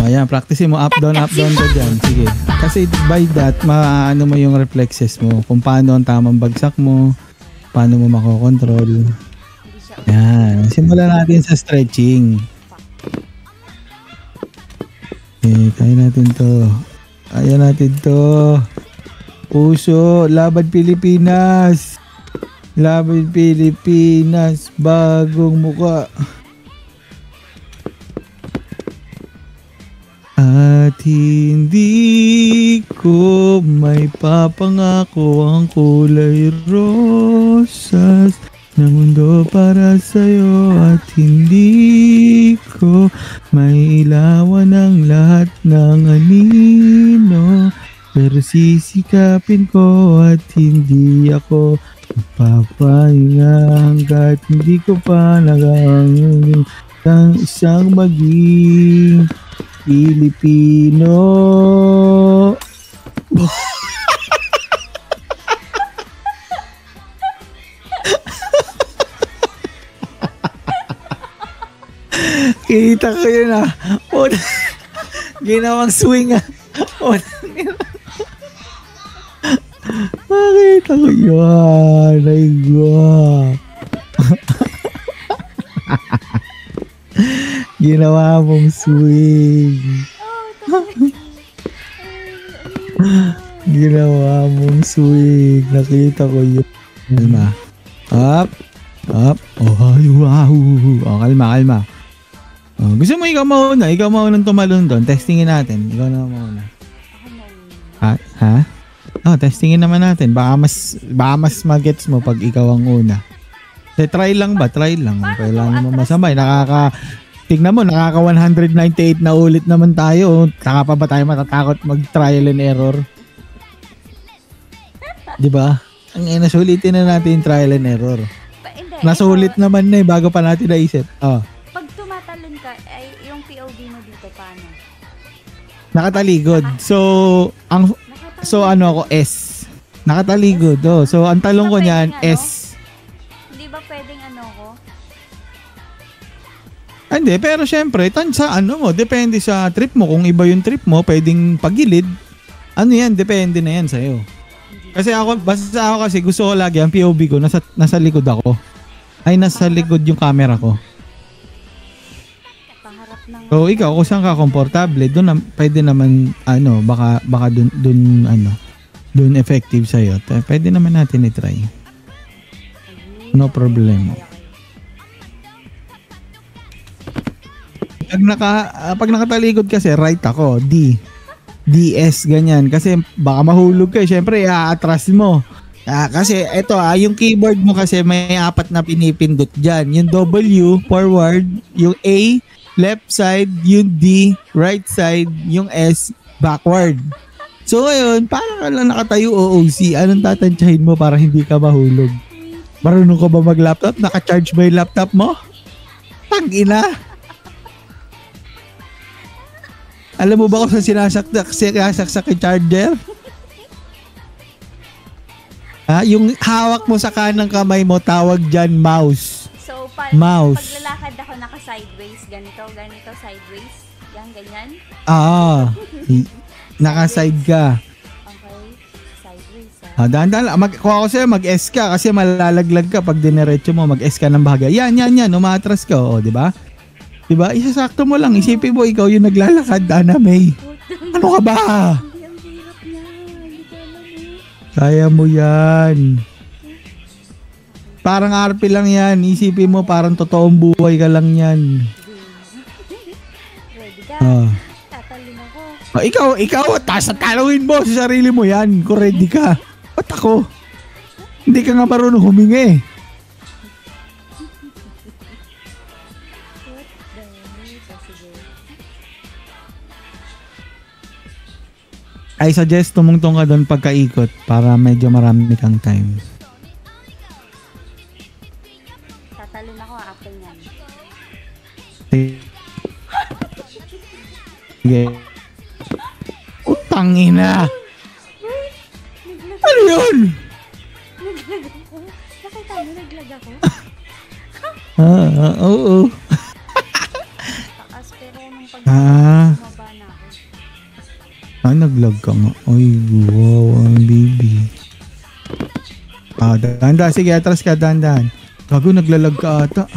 Ayan, practice mo up, down ka dyan. Sige. Kasi by that, maano mo yung reflexes mo. Kung paano ang tamang bagsak mo, paano mo makokontrol. Ayan. Simulan natin sa stretching. Okay, kaya natin to. Kaya natin to. Puso, laban Pilipinas. Laban Pilipinas, bagong muka. At hindi ko may papangako ang kulay rosas na mundo para sa'yo at hindi ko may ilawan ang lahat ng anino pero sisikapin ko at hindi ako papahinga hanggat hindi ko pa nagangin ang isang maging Pilipino. Kita ko yun ah. Ginawang swing ah. Nakita ko yun. Ay God. Ginawa mong swing. Ginawa mong swing. Nakita ko yun. Kalma. Up. Up. Oh, wow. Oh, kalma. Oh, gusto mo ikaw mauna? Ikaw mauna tumalon doon. Testingin natin. Ikaw na mauna. Ha? Oh, testingin naman natin. Baka mas magets mo pag ikaw ang una. Try lang ba? Try lang. Kailangan mo masamay. Tignan mo, nakaka 198 na ulit naman tayo. Saka pa ba tayo matatakot mag-trial and error? Diba? Ang nasulitin na natin yung trial and error. Nasulit naman na bago pa natin naisip. Oh. Pag tumatalon ka, ay yung POV mo dito, paano? Nakataligod. So ano ako, S. Nakataligod. Oh. So, ang talong ko niyan, S. Hindi ba pwedeng ano ko? Hindi, pero syempre, sa ano mo, depende sa trip mo. Kung iba yung trip mo, pwedeng pagilid. Ano yan, depende na yan sa'yo. Kasi basta ako kasi gusto ko lagi, ang POV ko, nasa likod ako. Ay, nasa likod yung camera ko. So, ikaw, kung saan ka komportable, doon pwede naman, baka doon effective sa'yo. Pwede naman natin i-try. No problem. Pag nakatalikod kasi, right ako, DS, ganyan. Kasi baka mahulog ka. Siyempre, atras mo. Kasi ito, yung keyboard mo kasi may 4 na pinipindot dyan. Yung W, forward. Yung A, left side. Yung D, right side. Yung S, backward. So ngayon, parang ka lang nakatayo OOC. Anong tatansyahin mo para hindi ka mahulog? Marunong ka ba mag-laptop? Naka-charge ba yung laptop mo? Tangina! Alam mo ba kung saan sinasaksak yung charger? Yung hawak mo sa kanang kamay mo, tawag dyan mouse. So, mouse. Paglalakad ako naka-sideways, ganito, sideways. Yan, ganyan? Naka-side ka. Okay, sideways. Dahan-dahan. Kung ako sa'yo, mag-S ka kasi malalaglag ka pag dinerecho mo, mag-S ka ng bahagya. Yan. Umatras ka, di ba? Diba? Isasakto mo lang. Isipin mo, ikaw yung naglalakad, Ana May. Ano ka ba? Ang hirap niya. Hindi ko alam eh. Kaya mo yan. Parang RP lang yan. Isipin mo, parang totoong buhay ka lang yan. Ready ka? Tatalin ako. Ikaw, talawin mo sa sarili mo yan. Kung ready ka. Ba't ako? Hindi ka nga marunong humingi. I suggest tumungtong ka doon pagkaikot para medyo marami kang time. Tatalon ako after nyan. Sige. Utangina! Ano yun? Naglag ako? Nakita mo, naglag ako? Oo. Taas pero nung pag-baba Ay, naglag ka nga. Ay, wow, ang baby. Dahan-dahan. Sige, atras ka, dahan-dahan. Gago, naglalag ka ata.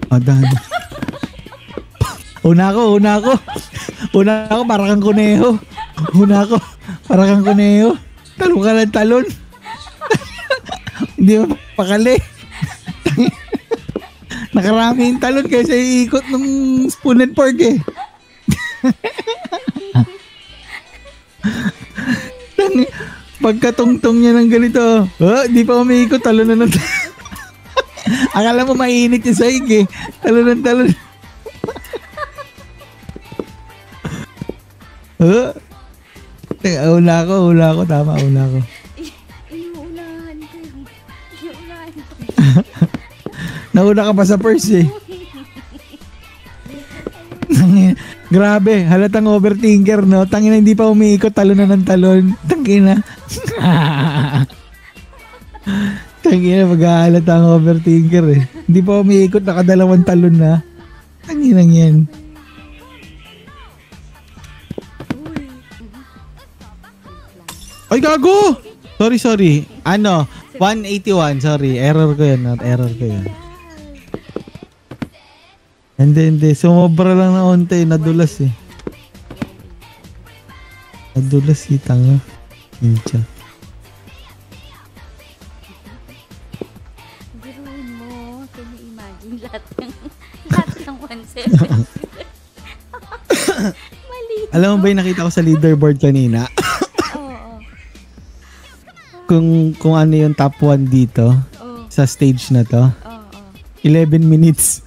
Dahan. Una ako. Para kang kuneho. Para kang kuneho. Talon ka ng talon. Hindi mo pakali. Nakarami yung talon kaysa iikot ng spoon and fork eh. Pagkatungtong niya ng ganito, di pa umiikot, talon na ng talon. Akala mo mainit yung saig eh. Talon ng talon. Una ako. Tama, una ako. Inuunahan ko. Nauna ka pa sa first eh. Grabe, halatang overthinker, no? Tangina, hindi pa umiikot, talon na ng talon. Tangina. Tangina, maghahalatang overthinker eh. Hindi pa umiikot, nakadalawang talon na. Tanginang yan. Ay, gago! Sorry. 181, sorry. Error ko yan. Hindi. Sumobra lang na onte. Nadulas eh. Nadulas si tanga. Ninja. Biruin mo. Can you imagine lahat ng 170? Mali. Alam mo ba yung nakita ko sa leaderboard kanina? Kung ano yung top 1 dito sa stage na to. 11 minutes.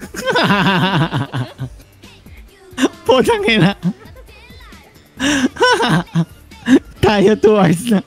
Potang ina. Tayo 2 hours na.